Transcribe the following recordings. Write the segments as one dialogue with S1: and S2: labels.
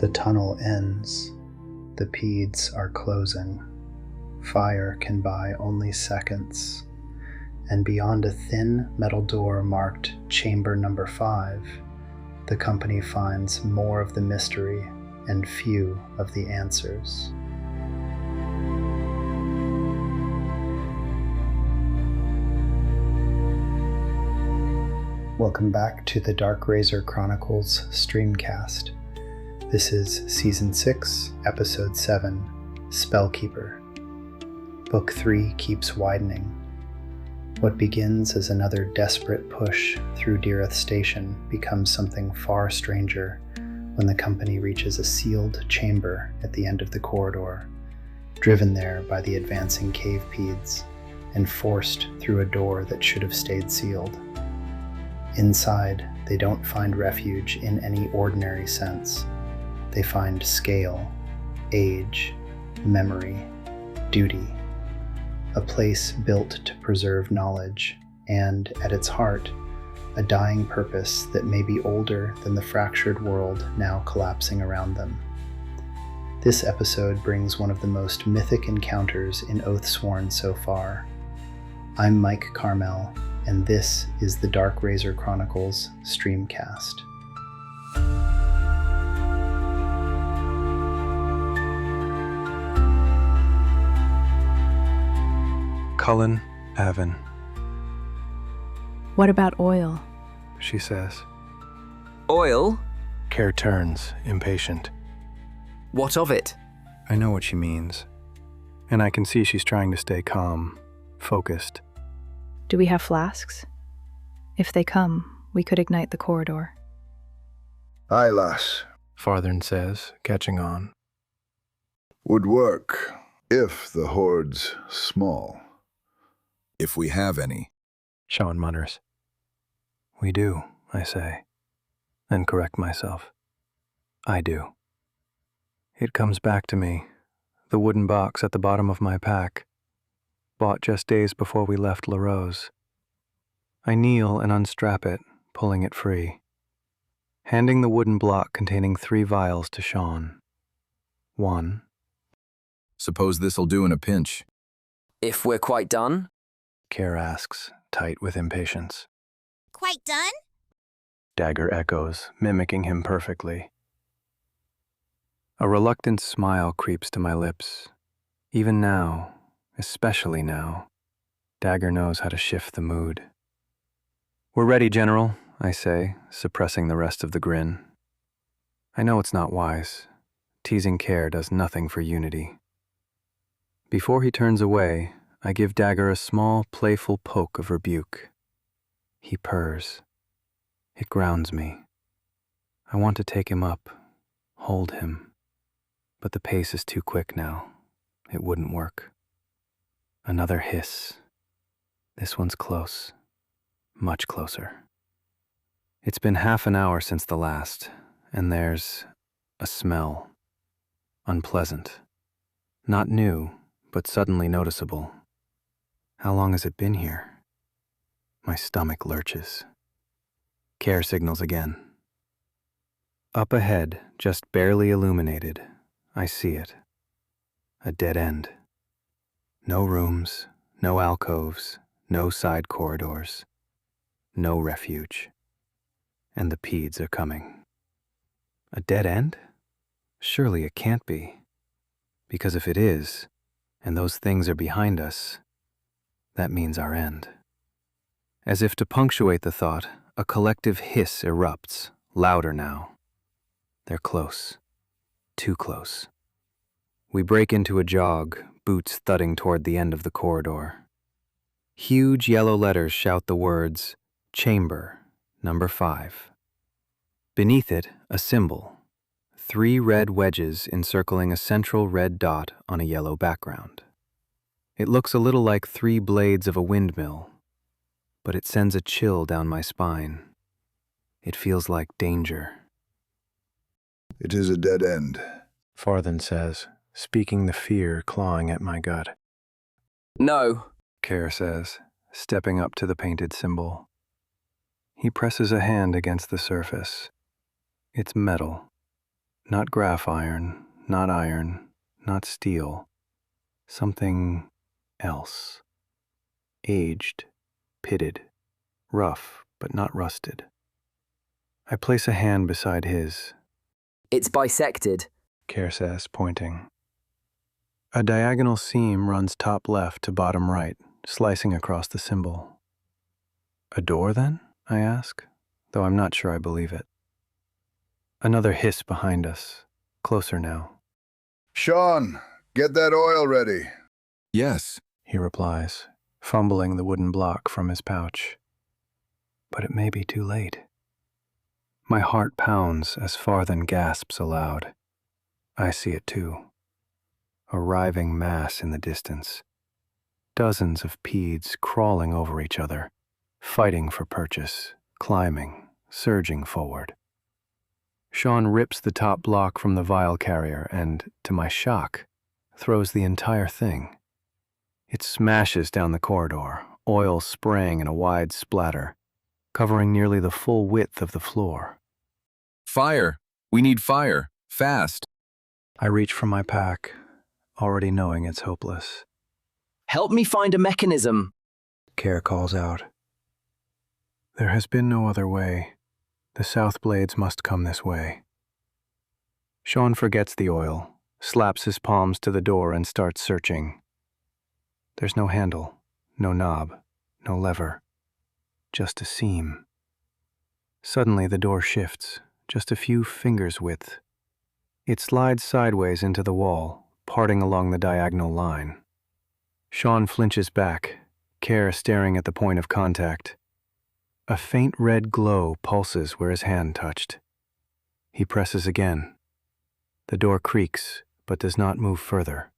S1: The tunnel ends. The pedes are closing. Fire can buy only seconds. And beyond a thin metal door marked Chamber Number 5, the company finds more of the mystery and few of the answers. Welcome back to the Dark Razor Chronicles streamcast. This is Season 6, Episode 7, Spellkeeper. Book 3 keeps widening. What begins as another desperate push through Direth Station becomes something far stranger when the company reaches a sealed chamber at the end of the corridor, driven there by the advancing cave-pedes and forced through a door that should have stayed sealed. Inside, they don't find refuge in any ordinary sense. They find scale, age, memory, duty. A place built to preserve knowledge, and, at its heart, a dying purpose that may be older than the fractured world now collapsing around them. This episode brings one of the most mythic encounters in Oathsworn so far. I'm Mike Carmel, and this is the Dark Razor Chronicles streamcast.
S2: Cullen, Avon.
S3: What about oil?
S2: She says.
S4: Oil?
S2: Cair turns, impatient.
S4: What of it?
S2: I know what she means, and I can see she's trying to stay calm, focused.
S3: Do we have flasks? If they come, we could ignite the corridor.
S5: Aye, lass.
S2: Farthen says, catching on.
S5: Would work, if the hoard's small.
S6: If we have any.
S2: Shawn mutters. We do, I say, then correct myself. I do. It comes back to me, the wooden box at the bottom of my pack, bought just days before we left La Rose. I kneel and unstrap it, pulling it free, handing the wooden block containing 3 vials to Shawn. 1.
S6: Suppose this'll do in a pinch.
S4: If we're quite done?
S2: Cair asks, tight with impatience.
S7: Quite done?
S2: DagGar echoes, mimicking him perfectly. A reluctant smile creeps to my lips. Even now, especially now, DagGar knows how to shift the mood. We're ready, General, I say, suppressing the rest of the grin. I know it's not wise. Teasing Cair does nothing for unity. Before he turns away, I give DagGar a small, playful poke of rebuke. He purrs. It grounds me. I want to take him up, hold him. But the pace is too quick now. It wouldn't work. Another hiss. This one's close. Much closer. It's been half an hour since the last, and there's a smell. Unpleasant. Not new, but suddenly noticeable. How long has it been here? My stomach lurches. Cair signals again. Up ahead, just barely illuminated, I see it. A dead end. No rooms, no alcoves, no side corridors. No refuge. And the pedes are coming. A dead end? Surely it can't be. Because if it is, and those things are behind us, that means our end. As if to punctuate the thought, a collective hiss erupts, louder now. They're close. Too close. We break into a jog, boots thudding toward the end of the corridor. Huge yellow letters shout the words, Chamber, Number 5. Beneath it, a symbol. 3 red wedges encircling a central red dot on a yellow background. It looks a little like 3 blades of a windmill, but it sends a chill down my spine. It feels like danger.
S5: It is a dead end.
S2: Farthen says, speaking the fear clawing at my gut.
S4: No.
S2: Cair says, stepping up to the painted symbol. He presses a hand against the surface. It's metal. Not graph iron, not steel. Something else. Aged, pitted, rough, but not rusted. I place a hand beside his.
S4: It's bisected.
S2: Cair says, pointing. A diagonal seam runs top left to bottom right, slicing across the symbol. A door, then? I ask, though I'm not sure I believe it. Another hiss behind us, closer now.
S5: Shawn, get that oil ready.
S6: Yes.
S2: He replies, fumbling the wooden block from his pouch. But it may be too late. My heart pounds as Farthen gasps aloud. I see it too. A writhing mass in the distance. Dozens of pedes crawling over each other, fighting for purchase, climbing, surging forward. Shawn rips the top block from the vial carrier and, to my shock, throws the entire thing. It smashes down the corridor, oil spraying in a wide splatter, covering nearly the full width of the floor.
S6: Fire! We need fire! Fast!
S2: I reach for my pack, already knowing it's hopeless.
S4: Help me find a mechanism.
S2: Cair calls out. There has been no other way. The South Blades must come this way. Shawn forgets the oil, slaps his palms to the door and starts searching. There's no handle, no knob, no lever, just a seam. Suddenly the door shifts, just a few fingers' width. It slides sideways into the wall, parting along the diagonal line. Shawn flinches back, Cair staring at the point of contact. A faint red glow pulses where his hand touched. He presses again. The door creaks, but does not move further.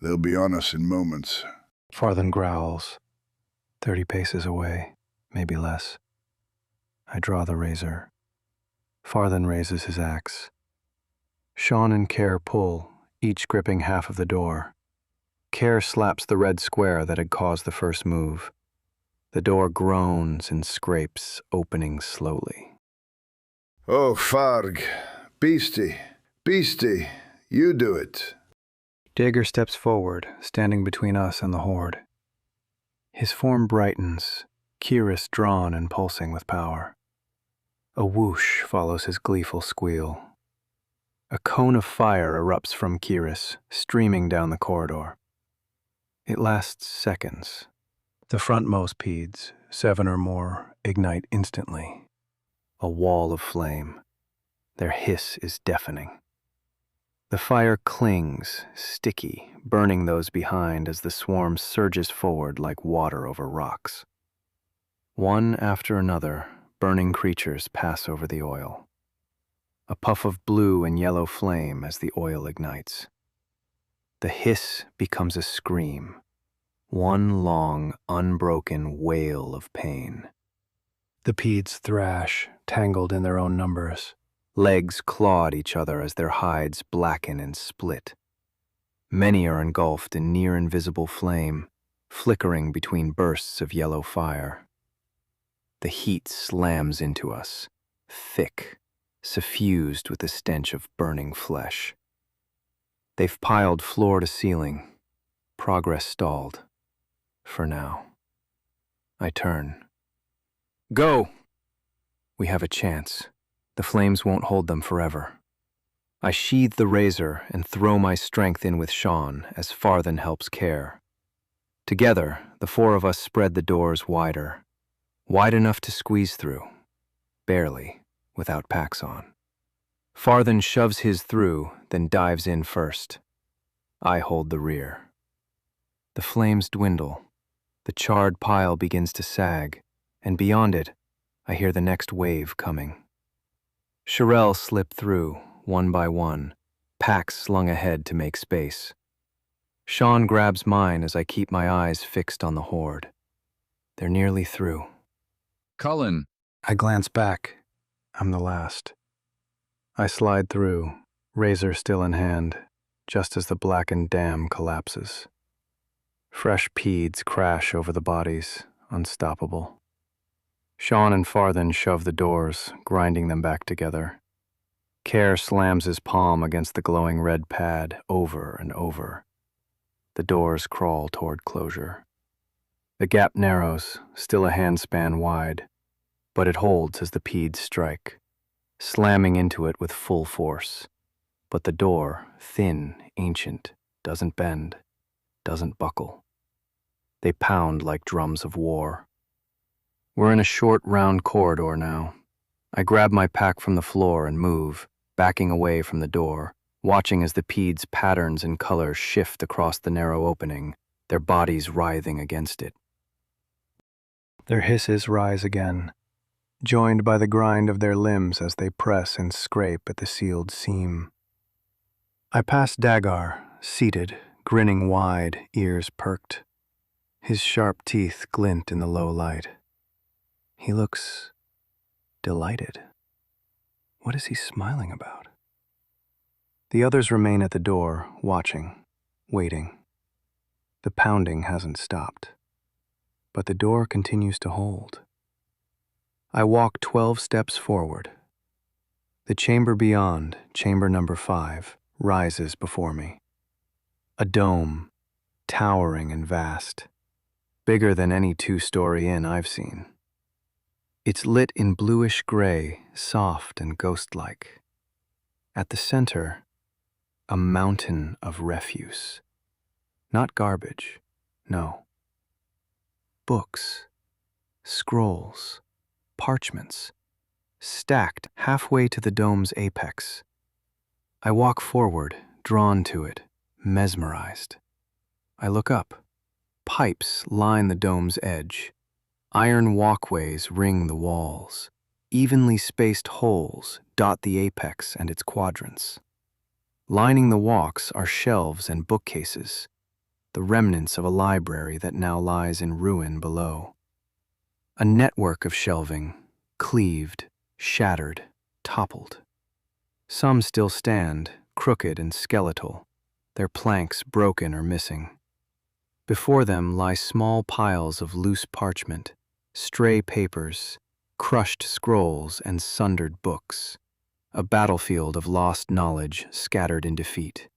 S5: They'll be on us in moments.
S2: Farthen growls. 30 paces away, maybe less. I draw the razor. Farthen raises his axe. Shawn and Cair pull, each gripping half of the door. Cair slaps the red square that had caused the first move. The door groans and scrapes, opening slowly.
S5: Oh, Farg. Beastie, you do it.
S2: DagGar steps forward, standing between us and the horde. His form brightens, cuirass drawn and pulsing with power. A whoosh follows his gleeful squeal. A cone of fire erupts from cuirass, streaming down the corridor. It lasts seconds. The frontmost pedes, 7 or more, ignite instantly. A wall of flame. Their hiss is deafening. The fire clings, sticky, burning those behind as the swarm surges forward like water over rocks. One after another, burning creatures pass over the oil. A puff of blue and yellow flame as the oil ignites. The hiss becomes a scream, one long, unbroken wail of pain. The pedes thrash, tangled in their own numbers. Legs claw at each other as their hides blacken and split. Many are engulfed in near-invisible flame, flickering between bursts of yellow fire. The heat slams into us, thick, suffused with the stench of burning flesh. They've piled floor to ceiling. Progress stalled. For now. I turn. Go! We have a chance. The flames won't hold them forever. I sheathe the razor and throw my strength in with Shawn as Farthen helps Cair. Together, the 4 of us spread the doors wider. Wide enough to squeeze through. Barely, without packs on. Farthen shoves his through, then dives in first. I hold the rear. The flames dwindle. The charred pile begins to sag, and beyond it, I hear the next wave coming. Sharael slip through, one by one, packs slung ahead to make space. Shawn grabs mine as I keep my eyes fixed on the horde. They're nearly through.
S6: Cullen!
S2: I glance back. I'm the last. I slide through, razor still in hand, just as the blackened dam collapses. Fresh pedes crash over the bodies, unstoppable. Shawn and Farthen shove the doors, grinding them back together. Cair slams his palm against the glowing red pad over and over. The doors crawl toward closure. The gap narrows, still a handspan wide, but it holds as the pedes strike, slamming into it with full force. But the door, thin, ancient, doesn't bend, doesn't buckle. They pound like drums of war. We're in a short, round corridor now. I grab my pack from the floor and move, backing away from the door, watching as the pedes' patterns and colors shift across the narrow opening, their bodies writhing against it. Their hisses rise again, joined by the grind of their limbs as they press and scrape at the sealed seam. I pass DagGar, seated, grinning wide, ears perked. His sharp teeth glint in the low light. He looks delighted. What is he smiling about? The others remain at the door, watching, waiting. The pounding hasn't stopped, but the door continues to hold. I walk 12 steps forward. The chamber beyond, chamber number 5, rises before me. A dome, towering and vast, bigger than any two-story inn I've seen. It's lit in bluish gray, soft and ghost-like. At the center, a mountain of refuse. Not garbage, no. Books, scrolls, parchments, stacked halfway to the dome's apex. I walk forward, drawn to it, mesmerized. I look up. Pipes line the dome's edge. Iron walkways ring the walls. Evenly spaced holes dot the apex and its quadrants. Lining the walks are shelves and bookcases, the remnants of a library that now lies in ruin below. A network of shelving, cleaved, shattered, toppled. Some still stand, crooked and skeletal, their planks broken or missing. Before them lie small piles of loose parchment, stray papers, crushed scrolls, and sundered books, a battlefield of lost knowledge scattered in defeat.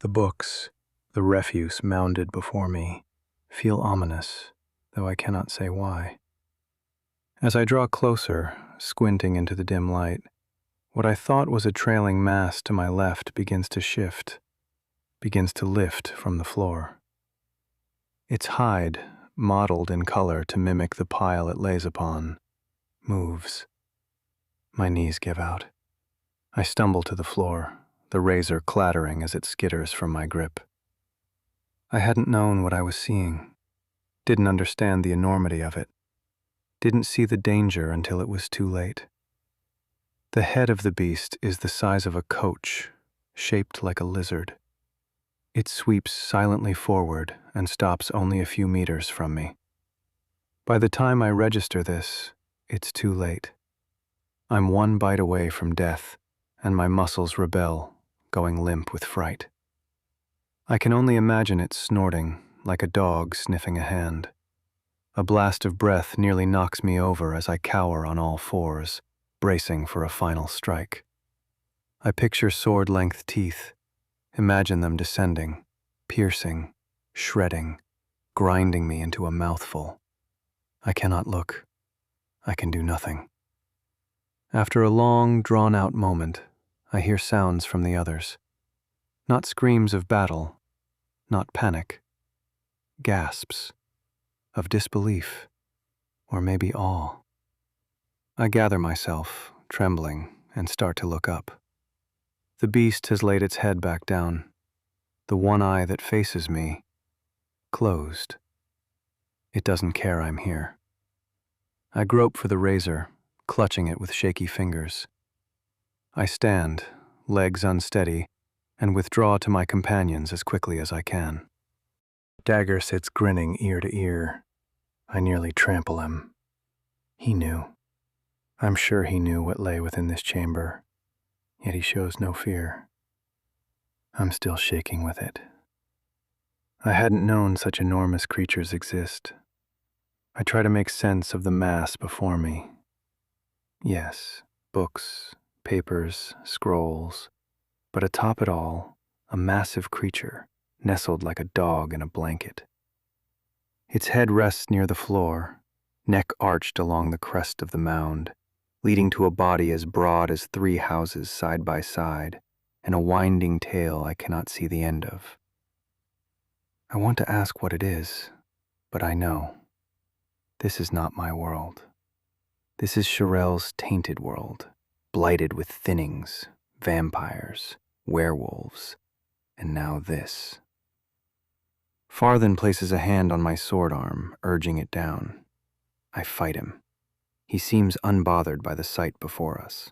S2: The books, the refuse mounded before me, feel ominous, though I cannot say why. As I draw closer, squinting into the dim light, what I thought was a trailing mass to my left begins to shift, begins to lift from the floor. Its hide, mottled in color to mimic the pile it lays upon, moves. My knees give out. I stumble to the floor, the razor clattering as it skitters from my grip. I hadn't known what I was seeing, didn't understand the enormity of it, didn't see the danger until it was too late. The head of the beast is the size of a coach, shaped like a lizard. It sweeps silently forward and stops only a few meters from me. By the time I register this, it's too late. I'm one bite away from death, and my muscles rebel, going limp with fright. I can only imagine it snorting, like a dog sniffing a hand. A blast of breath nearly knocks me over as I cower on all fours, bracing for a final strike. I picture sword-length teeth, imagine them descending, piercing, shredding, grinding me into a mouthful. I cannot look. I can do nothing. After a long, drawn-out moment, I hear sounds from the others. Not screams of battle, not panic. Gasps of disbelief, or maybe awe. I gather myself, trembling, and start to look up. The beast has laid its head back down, the one eye that faces me, closed. It doesn't care I'm here. I grope for the razor, clutching it with shaky fingers. I stand, legs unsteady, and withdraw to my companions as quickly as I can. DagGar sits grinning ear to ear. I nearly trample him. He knew. I'm sure he knew what lay within this chamber, yet he shows no fear. I'm still shaking with it. I hadn't known such enormous creatures exist. I try to make sense of the mass before me. Yes, books, papers, scrolls, but atop it all, a massive creature, nestled like a dog in a blanket. Its head rests near the floor, neck arched along the crest of the mound, leading to a body as broad as 3 houses side by side, and a winding tail I cannot see the end of. I want to ask what it is, but I know. This is not my world. This is Sharael's tainted world, blighted with thinnings, vampires, werewolves, and now this. Farthen places a hand on my sword arm, urging it down. I fight him. He seems unbothered by the sight before us.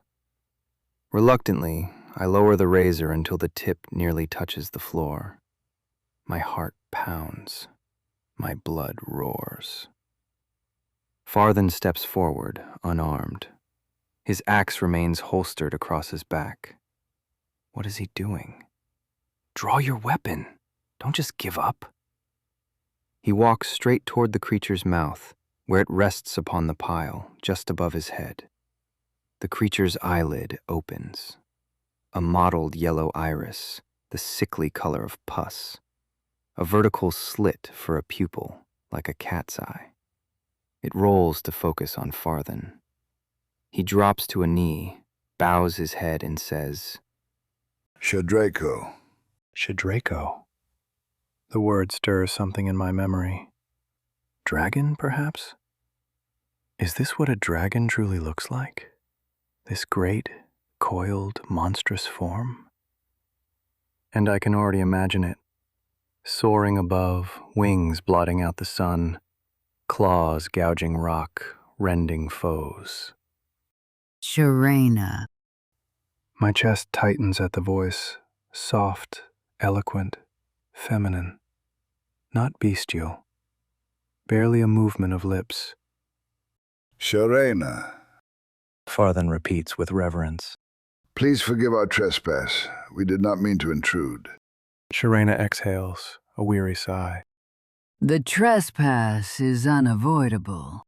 S2: Reluctantly, I lower the razor until the tip nearly touches the floor. My heart pounds. My blood roars. Farthen steps forward, unarmed. His axe remains holstered across his back. What is he doing? Draw your weapon. Don't just give up. He walks straight toward the creature's mouth, where it rests upon the pile, just above his head. The creature's eyelid opens. A mottled yellow iris, the sickly color of pus. A vertical slit for a pupil, like a cat's eye. It rolls to focus on Farthen. He drops to a knee, bows his head, and says,
S5: Shadraco.
S2: Sha'Draco. The word stirs something in my memory. Dragon, perhaps? Is this what a dragon truly looks like? This great, coiled, monstrous form? And I can already imagine it. Soaring above, wings blotting out the sun, claws gouging rock, rending foes.
S7: Sha'Rayna.
S2: My chest tightens at the voice, soft, eloquent, feminine, not bestial, barely a movement of lips.
S5: Sha'Rayna.
S2: Farthen repeats with reverence.
S5: Please forgive our trespass. We did not mean to intrude.
S2: Sha'Rayna exhales, a weary sigh.
S7: The trespass is unavoidable.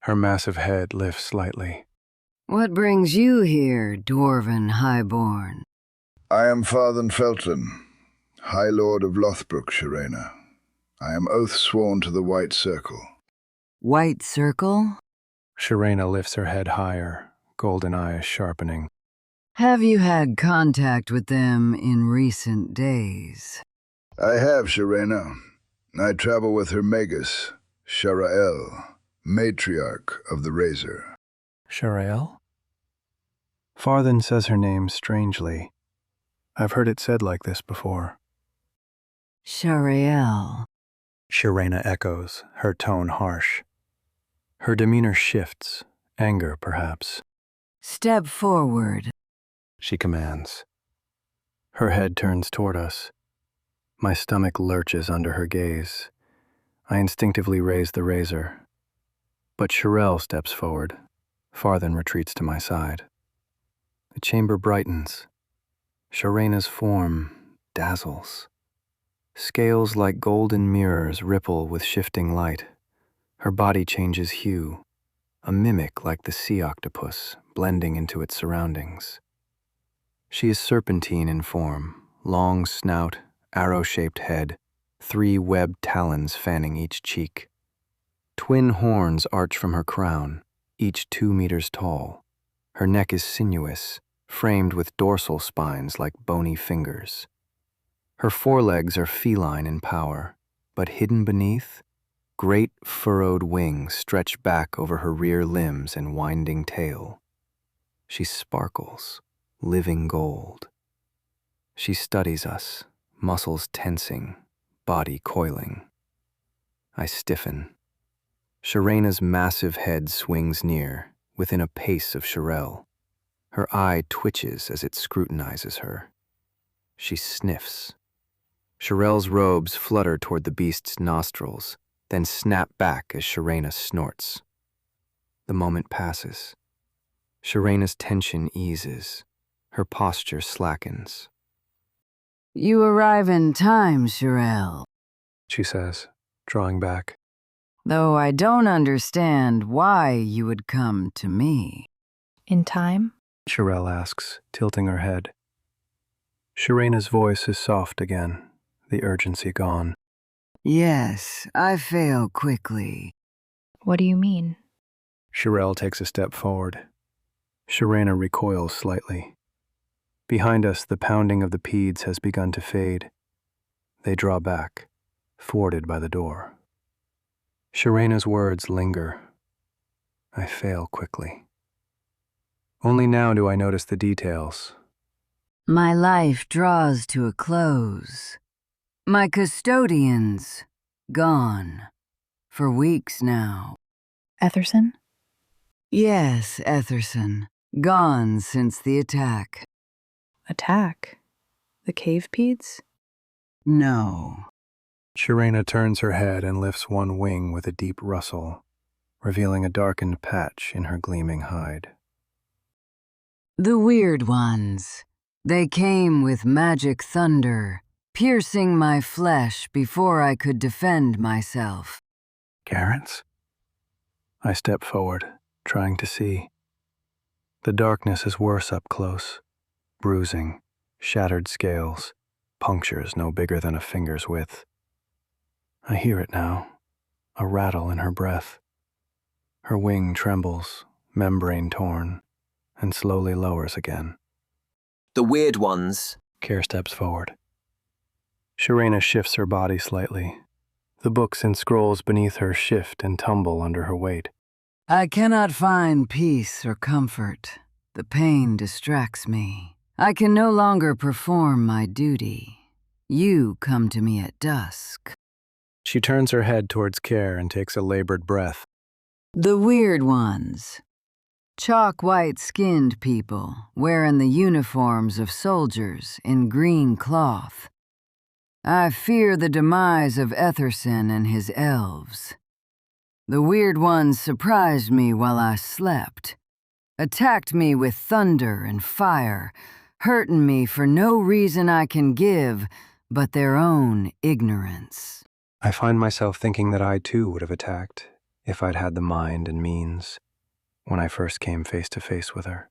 S2: Her massive head lifts slightly.
S7: What brings you here, dwarven highborn?
S5: I am Farthen Felton, High Lord of Lothbrook, Sha'Rayna. I am oath sworn to the White Circle.
S7: White Circle?
S2: Sha'Rayna lifts her head higher, golden eyes sharpening.
S7: Have you had contact with them in recent days?
S5: I have, Sha'Rayna. I travel with her Magus, Sharael, matriarch of the Razor.
S2: Sharael? Farthen says her name strangely. I've heard it said like this before.
S7: Sharael.
S2: Sha'Rayna echoes, her tone harsh. Her demeanor shifts, anger perhaps.
S7: Step forward,
S2: She commands. Her head turns toward us. My stomach lurches under her gaze. I instinctively raise the razor. But Sharael steps forward. Farthen retreats to my side. The chamber brightens. Sha'Rayna's form dazzles. Scales like golden mirrors ripple with shifting light. Her body changes hue, a mimic like the sea octopus blending into its surroundings. She is serpentine in form, long snout, arrow-shaped head, 3 webbed talons fanning each cheek. Twin horns arch from her crown, each 2 meters tall. Her neck is sinuous, framed with dorsal spines like bony fingers. Her forelegs are feline in power, but hidden beneath, great furrowed wings stretch back over her rear limbs and winding tail. She sparkles, living gold. She studies us, muscles tensing, body coiling. I stiffen. Sha'Rayna's massive head swings near, within a pace of Sharael. Her eye twitches as it scrutinizes her. She sniffs. Sharael's robes flutter toward the beast's nostrils, then snap back as Sha'Rayna snorts. The moment passes. Sha'Rayna's tension eases. Her posture slackens.
S7: You arrive in time, Sharael.
S2: She says, drawing back.
S7: Though I don't understand why you would come to me.
S3: In time?
S2: Sharael asks, tilting her head. Sha'Rayna's voice is soft again, the urgency gone.
S7: Yes, I fail quickly.
S3: What do you mean?
S2: Sharael takes a step forward. Sha'Rayna recoils slightly. Behind us, the pounding of the pedes has begun to fade. They draw back, thwarted by the door. Sha'Rayna's words linger. I fail quickly. Only now do I notice the details.
S7: My life draws to a close. My custodians, gone. For weeks now.
S3: Etherson?
S7: Yes, Etherson. Gone since the attack.
S3: Attack? The cave-pedes?
S7: No.
S2: Sha'Rayna turns her head and lifts one wing with a deep rustle, revealing a darkened patch in her gleaming hide.
S7: The weird ones. They came with magic thunder, piercing my flesh before I could defend myself.
S2: Carrots? I step forward, trying to see. The darkness is worse up close. Bruising, shattered scales, punctures no bigger than a finger's width. I hear it now, a rattle in her breath. Her wing trembles, membrane torn, and slowly lowers again.
S4: The weird ones.
S2: Cair steps forward. Sha'Rayna shifts her body slightly. The books and scrolls beneath her shift and tumble under her weight.
S7: I cannot find peace or comfort. The pain distracts me. I can no longer perform my duty. You come to me at dusk.
S2: She turns her head towards Cair and takes a labored breath.
S7: The weird ones. Chalk white-skinned people wearing the uniforms of soldiers in green cloth. I fear the demise of Etherson and his elves. The weird ones surprised me while I slept, attacked me with thunder and fire, hurting me for no reason I can give but their own ignorance.
S2: I find myself thinking that I too would have attacked if I'd had the mind and means when I first came face to face with her.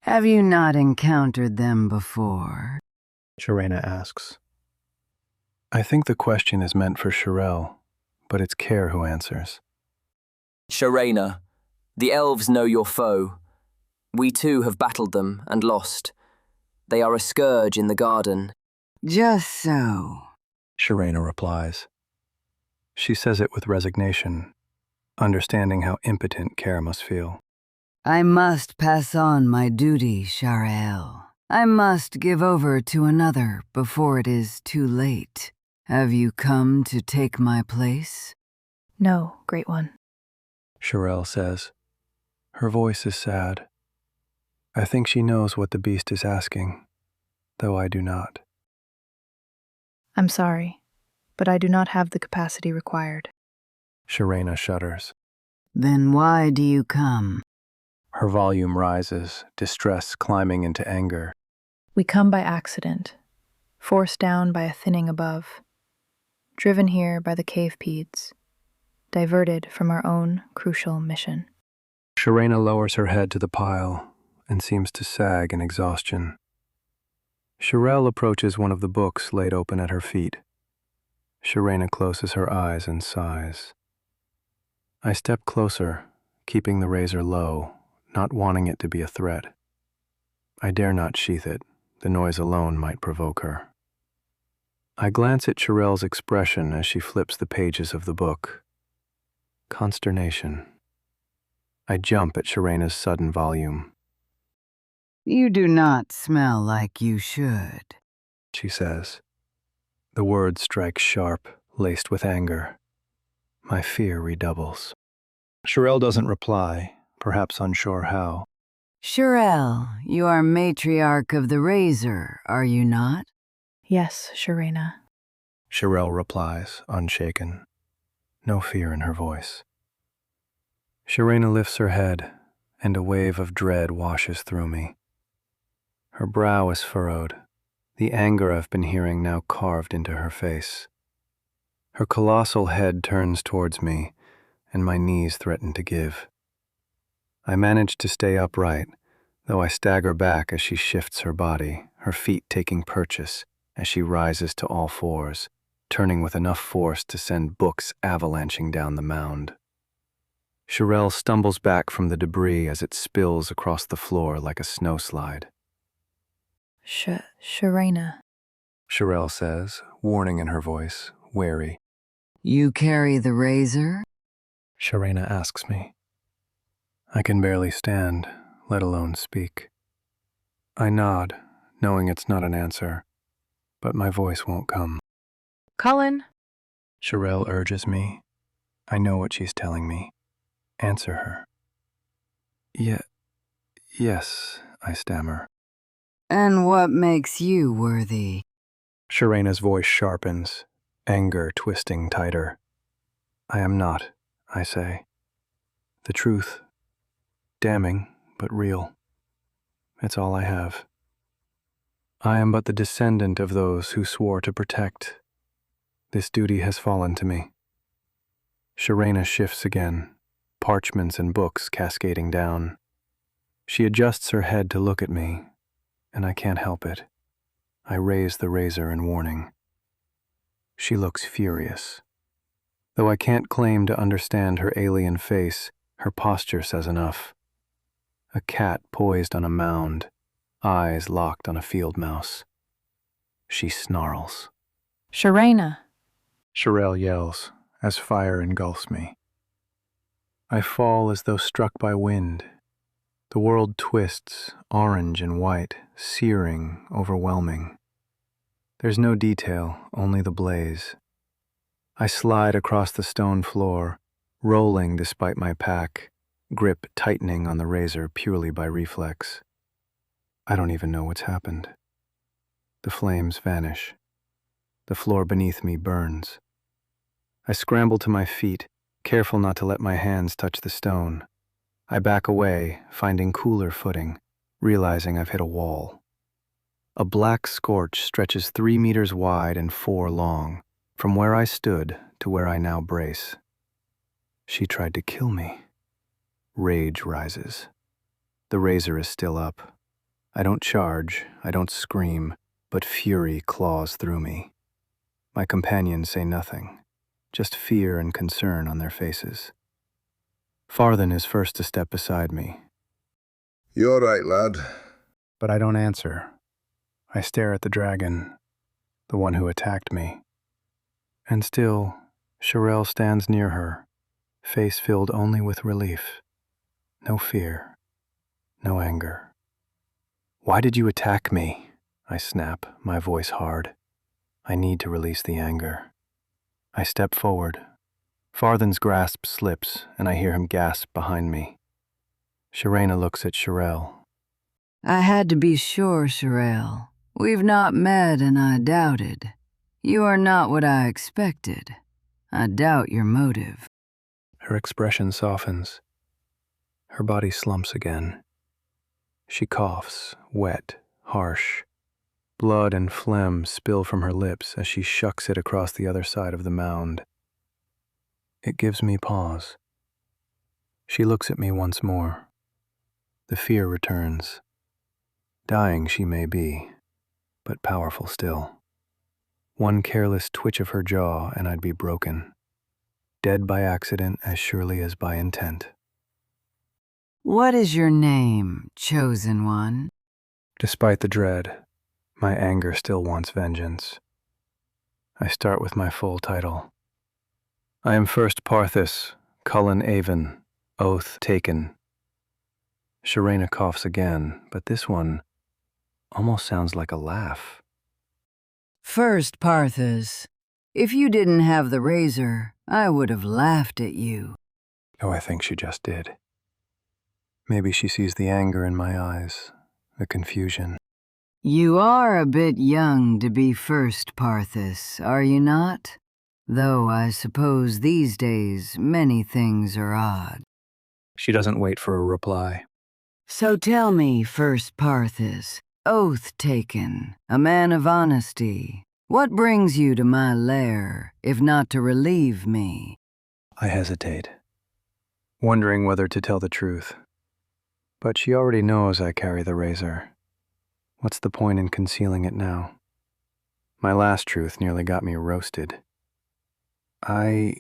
S7: Have you not encountered them before?
S2: Sha'Rayna asks. I think the question is meant for Sharael, but it's Cair who answers.
S4: Sha'Rayna, the elves know your foe. We too have battled them and lost. They are a scourge in the garden.
S7: Just so.
S2: Sha'Rayna replies. She says it with resignation, understanding how impotent Cair must feel.
S7: I must pass on my duty, Sharael. I must give over to another before it is too late. Have you come to take my place?
S3: No, Great One.
S2: Sharael says. Her voice is sad. I think she knows what the beast is asking, though I do not.
S3: I'm sorry, but I do not have the capacity required.
S2: Sha'Rayna shudders.
S7: Then why do you come?
S2: Her volume rises, distress climbing into anger.
S3: We come by accident, forced down by a thinning above, driven here by the cave-pedes, diverted from our own crucial mission.
S2: Sha'Rayna lowers her head to the pile and seems to sag in exhaustion. Sharael approaches one of the books laid open at her feet. Sha'Rayna closes her eyes and sighs. I step closer, keeping the razor low, not wanting it to be a threat. I dare not sheath it. The noise alone might provoke her. I glance at Sharael's expression as she flips the pages of the book. Consternation. I jump at Sha'Rayna's sudden volume.
S7: You do not smell like you should,
S2: She says. The words strike sharp, laced with anger. My fear redoubles. Sharael doesn't reply, perhaps unsure how.
S7: Sharael, you are matriarch of the Razor, are you not?
S3: Yes, Sha'Rayna.
S2: Sharael replies, unshaken. No fear in her voice. Sha'Rayna lifts her head, and a wave of dread washes through me. Her brow is furrowed, the anger I've been hearing now carved into her face. Her colossal head turns towards me, and my knees threaten to give. I manage to stay upright, though I stagger back as she shifts her body, her feet taking purchase as she rises to all fours, turning with enough force to send books avalanching down the mound. Sharael stumbles back from the debris as it spills across the floor like a snowslide.
S3: Sha'Rayna.
S2: Sharael says, warning in her voice, wary.
S7: You carry the razor?
S2: Sha'Rayna asks me. I can barely stand, let alone speak. I nod, knowing it's not an answer, but my voice won't come.
S3: Cullen.
S2: Sharael urges me. I know what she's telling me. Answer her. Yes, I stammer.
S7: And what makes you worthy?
S2: Sha'Rayna's voice sharpens, anger twisting tighter. I am not, I say. The truth, damning but real. It's all I have. I am but the descendant of those who swore to protect. This duty has fallen to me. Sha'Rayna shifts again, parchments and books cascading down. She adjusts her head to look at me, and I can't help it. I raise the razor in warning. She looks furious. Though I can't claim to understand her alien face, her posture says enough. A cat poised on a mound, eyes locked on a field mouse. She snarls.
S3: Sha'Rayna.
S2: Sharael yells as fire engulfs me. I fall as though struck by wind. The world twists, orange and white, searing, overwhelming. There's no detail, only the blaze. I slide across the stone floor, rolling despite my pack, grip tightening on the razor purely by reflex. I don't even know what's happened. The flames vanish. The floor beneath me burns. I scramble to my feet, careful not to let my hands touch the stone. I back away, finding cooler footing, realizing I've hit a wall. A black scorch stretches 3 meters wide and 4 long, from where I stood to where I now brace. She tried to kill me. Rage rises. The razor is still up. I don't charge, I don't scream, but fury claws through me. My companions say nothing, just fear and concern on their faces. Farthen is first to step beside me.
S5: You all right, lad?
S2: But I don't answer. I stare at the dragon, the one who attacked me. And still, Sharael stands near her, face filled only with relief. No fear, no anger. Why did you attack me? I snap, my voice hard. I need to release the anger. I step forward. Farthen's grasp slips, and I hear him gasp behind me. Sha'Rayna looks at Sharael.
S7: I had to be sure, Sharael. We've not met, and I doubted. You are not what I expected. I doubt your motive.
S2: Her expression softens. Her body slumps again. She coughs, wet, harsh. Blood and phlegm spill from her lips as she shucks it across the other side of the mound. It gives me pause. She looks at me once more. The fear returns. Dying she may be, but powerful still. One careless twitch of her jaw and I'd be broken. Dead by accident as surely as by intent.
S7: What is your name, chosen one?
S2: Despite the dread, my anger still wants vengeance. I start with my full title. I am first Parthis, Cullen Avon, oath taken. Sha'Rayna coughs again, but this one almost sounds like a laugh.
S7: First, Parthis, if you didn't have the razor, I would have laughed at you.
S2: Oh, I think she just did. Maybe she sees the anger in my eyes, the confusion.
S7: You are a bit young to be first, Parthis, are you not? Though I suppose these days many things are odd.
S2: She doesn't wait for a reply.
S7: So tell me, first Parthis, oath taken, a man of honesty, what brings you to my lair, if not to relieve me?
S2: I hesitate, wondering whether to tell the truth. But she already knows I carry the razor. What's the point in concealing it now? My last truth nearly got me roasted. My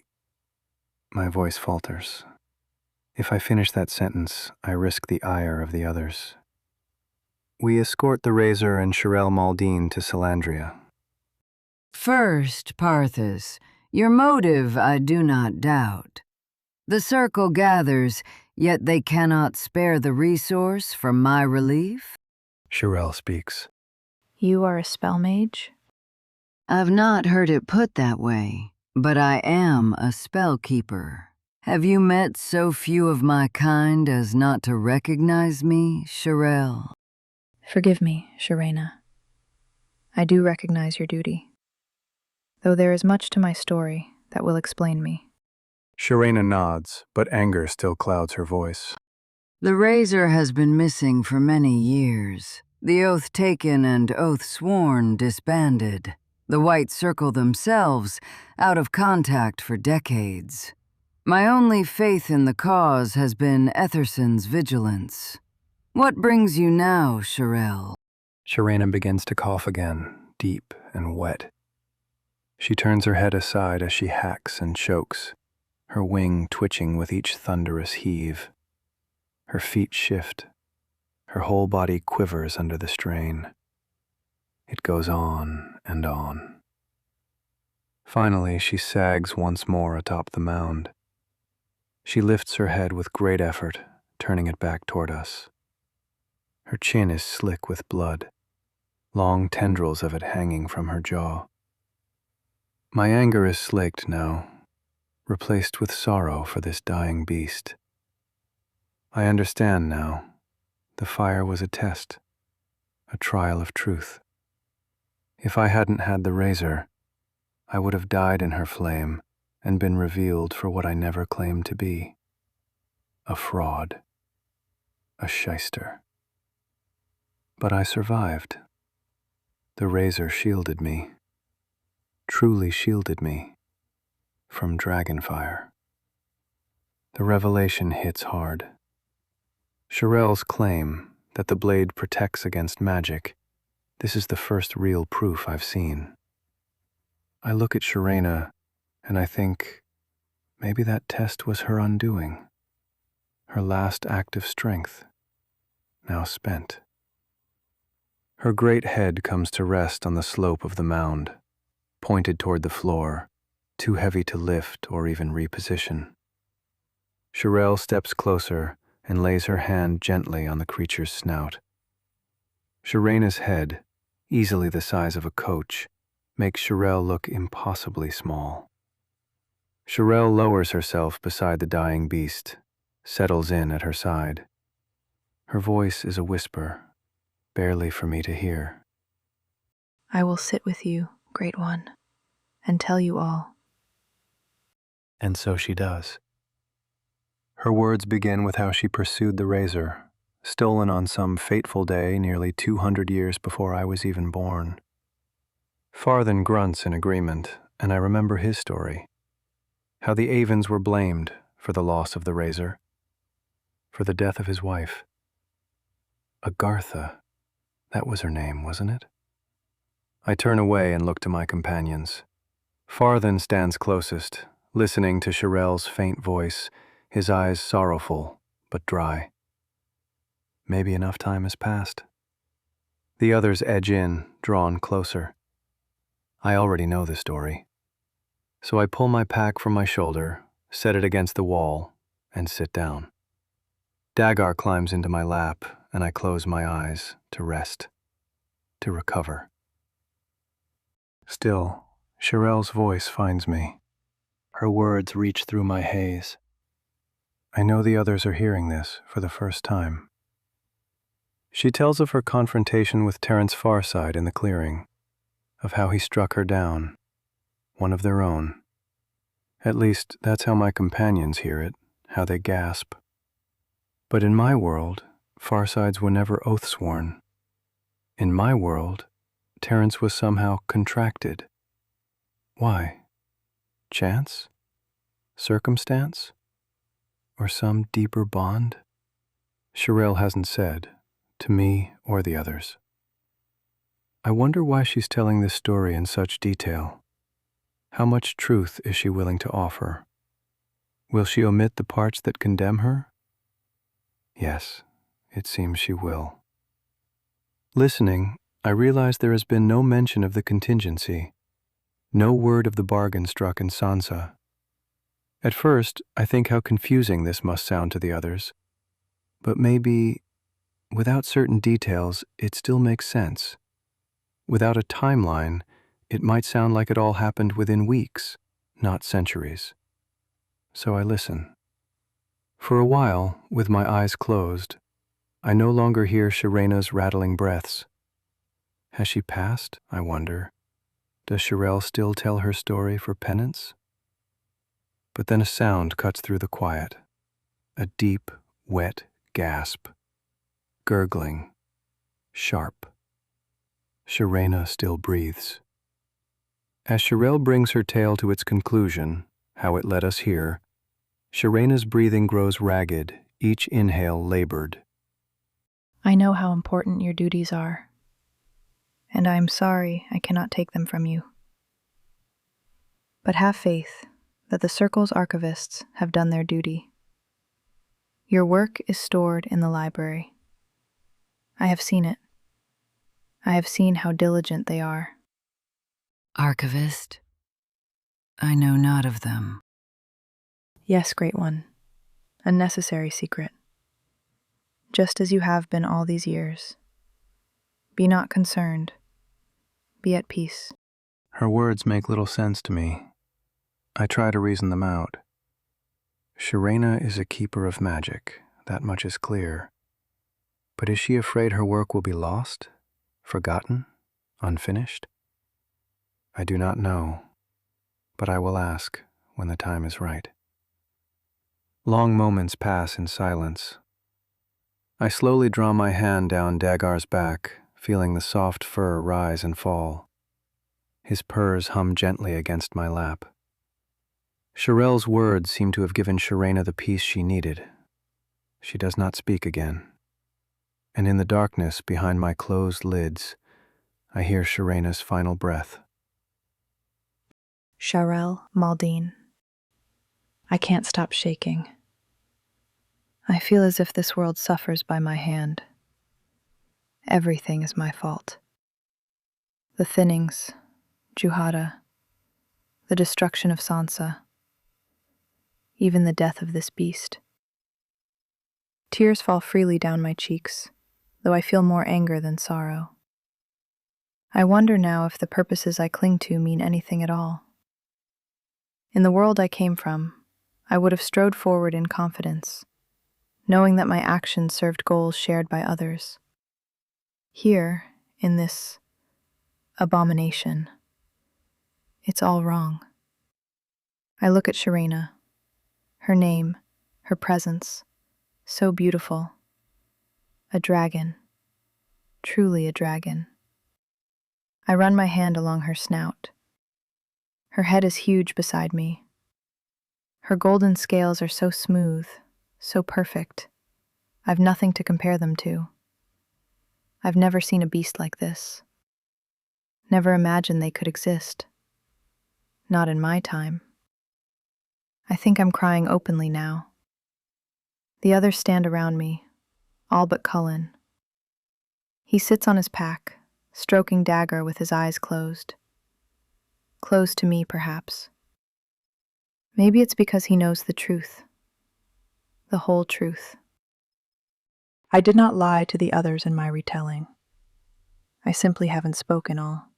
S2: voice falters. If I finish that sentence, I risk the ire of the others. We escort the razor and Sharael Maldine to Salandria.
S7: First, Parthas, your motive I do not doubt. The circle gathers, yet they cannot spare the resource for my relief?
S2: Sharael speaks.
S3: You are a spell mage?
S7: I've not heard it put that way, but I am a spell keeper. Have you met so few of my kind as not to recognize me, Sharael?
S3: Forgive me, Sha'Rayna. I do recognize your duty, though there is much to my story that will explain me.
S2: Sha'Rayna nods, but anger still clouds her voice.
S7: The razor has been missing for many years. The oath taken and oath sworn disbanded. The White Circle themselves out of contact for decades. My only faith in the cause has been Etherson's vigilance. What brings you now, Sharael?
S2: Sha'Rayna begins to cough again, deep and wet. She turns her head aside as she hacks and chokes, her wing twitching with each thunderous heave. Her feet shift. Her whole body quivers under the strain. It goes on and on. Finally, she sags once more atop the mound. She lifts her head with great effort, turning it back toward us. Her chin is slick with blood, long tendrils of it hanging from her jaw. My anger is slaked now, replaced with sorrow for this dying beast. I understand now. The fire was a test, a trial of truth. If I hadn't had the razor, I would have died in her flame and been revealed for what I never claimed to be. A fraud. A shyster. But I survived. The razor shielded me, truly shielded me, from dragonfire. The revelation hits hard. Sharael's claim that the blade protects against magic, this is the first real proof I've seen. I look at Sha'Rayna and I think maybe that test was her undoing, her last act of strength, now spent. Her great head comes to rest on the slope of the mound, pointed toward the floor, too heavy to lift or even reposition. Sharael steps closer and lays her hand gently on the creature's snout. Sha'Rayna's head, easily the size of a coach, makes Sharael look impossibly small. Sharael lowers herself beside the dying beast, settles in at her side. Her voice is a whisper, barely for me to hear.
S3: I will sit with you, Great One, and tell you all.
S2: And so she does. Her words begin with how she pursued the razor, stolen on some fateful day nearly 200 years before I was even born. Farthen grunts in agreement, and I remember his story. How the Avens were blamed for the loss of the razor, for the death of his wife. Agartha, that was her name, wasn't it? I turn away and look to my companions. Farthen stands closest, listening to Sharael's faint voice, his eyes sorrowful but dry. Maybe enough time has passed. The others edge in, drawn closer. I already know the story. So I pull my pack from my shoulder, set it against the wall, and sit down. DagGar climbs into my lap, and I close my eyes to rest, to recover. Still, Sharael's voice finds me. Her words reach through my haze. I know the others are hearing this for the first time. She tells of her confrontation with Terence Farside in the clearing, of how he struck her down, one of their own. At least, that's how my companions hear it, how they gasp. But in my world, Farsides were never oath-sworn. In my world, Terence was somehow contracted. Why? Chance? Circumstance? Or some deeper bond? Sharael hasn't said, to me or the others. I wonder why she's telling this story in such detail. How much truth is she willing to offer? Will she omit the parts that condemn her? Yes, it seems she will. Listening, I realize there has been no mention of the contingency, no word of the bargain struck in Sansa. At first, I think how confusing this must sound to the others, but maybe, without certain details, it still makes sense. Without a timeline, it might sound like it all happened within weeks, not centuries. So I listen. For a while, with my eyes closed, I no longer hear Sha'Rayna's rattling breaths. Has she passed, I wonder? Does Sharael still tell her story for penance? But then a sound cuts through the quiet. A deep, wet gasp. Gurgling. Sharp. Sha'Rayna still breathes. As Sharael brings her tale to its conclusion, how it led us here, Sha'Rayna's breathing grows ragged, each inhale labored.
S3: I know how important your duties are, and I am sorry I cannot take them from you. But have faith that the Circle's archivists have done their duty. Your work is stored in the library. I have seen it. I have seen how diligent they are.
S7: Archivist? I know not of them.
S3: Yes, Great One, a necessary secret. Just as you have been all these years. Be not concerned. Be at peace.
S2: Her words make little sense to me. I try to reason them out. Sha'Rayna is a keeper of magic, that much is clear. But is she afraid her work will be lost, forgotten, unfinished? I do not know, but I will ask when the time is right. Long moments pass in silence. I slowly draw my hand down DagGar's back, feeling the soft fur rise and fall. His purrs hum gently against my lap. Sharael's words seem to have given Sha'Rayna the peace she needed. She does not speak again. And in the darkness behind my closed lids, I hear Sha'Rayna's final breath.
S3: Sharael Maldine. I can't stop shaking. I feel as if this world suffers by my hand. Everything is my fault. The thinnings, Juhada, the destruction of Sansa, even the death of this beast. Tears fall freely down my cheeks, though I feel more anger than sorrow. I wonder now if the purposes I cling to mean anything at all. In the world I came from, I would have strode forward in confidence, knowing that my actions served goals shared by others. Here, in this abomination, it's all wrong. I look at Sha'Rayna, her name, her presence, so beautiful. A dragon, truly a dragon. I run my hand along her snout. Her head is huge beside me. Her golden scales are so smooth, so perfect. I've nothing to compare them to. I've never seen a beast like this. Never imagined they could exist. Not in my time. I think I'm crying openly now. The others stand around me, all but Cullen. He sits on his pack, stroking DagGar with his eyes closed. Closed to me, perhaps. Maybe it's because he knows the truth. The whole truth. I did not lie to the others in my retelling. I simply haven't spoken all.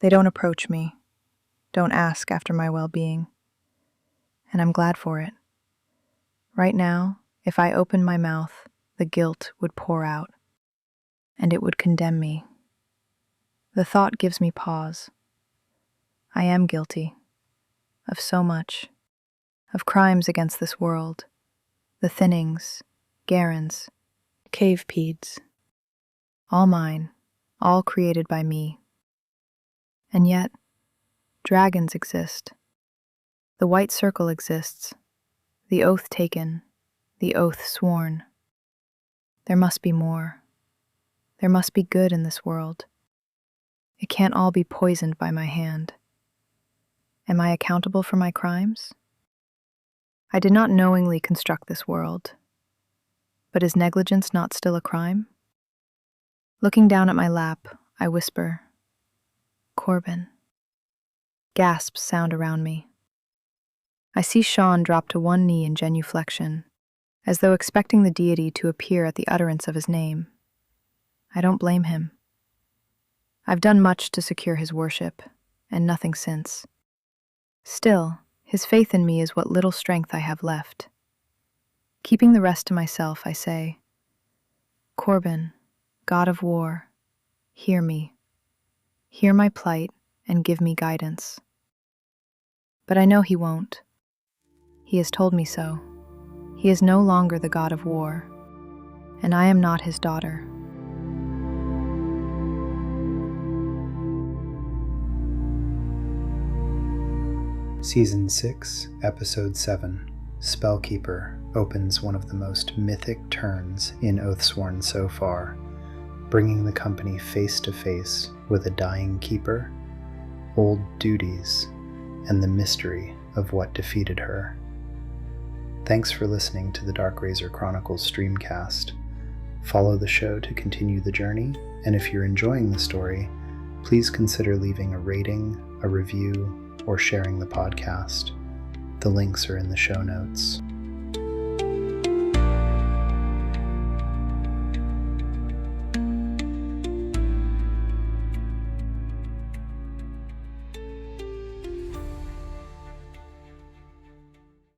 S3: They don't approach me, don't ask after my well-being, and I'm glad for it. Right now, if I opened my mouth, the guilt would pour out, and it would condemn me. The thought gives me pause. I am guilty of so much, of crimes against this world, the thinnings, Garrens, cave-pedes, all mine, all created by me. And yet, dragons exist. The White Circle exists, the oath taken, the oath sworn. There must be more. There must be good in this world. It can't all be poisoned by my hand. Am I accountable for my crimes? I did not knowingly construct this world. But is negligence not still a crime? Looking down at my lap, I whisper, Corbin. Gasps sound around me. I see Shawn drop to one knee in genuflection, as though expecting the deity to appear at the utterance of his name. I don't blame him. I've done much to secure his worship, and nothing since. Still, his faith in me is what little strength I have left. Keeping the rest to myself, I say, Corbin, God of war, hear me. Hear my plight and give me guidance. But I know he won't. He has told me so. He is no longer the God of war, and I am not his daughter.
S1: Season 6, Episode 7, Spellkeeper, opens one of the most mythic turns in Oathsworn so far, bringing the company face to face with a dying keeper, old duties, and the mystery of what defeated her. Thanks for listening to the Dark Razor Chronicles streamcast. Follow the show to continue the journey, and if you're enjoying the story, please consider leaving a rating, a review, or sharing the podcast. The links are in the show notes.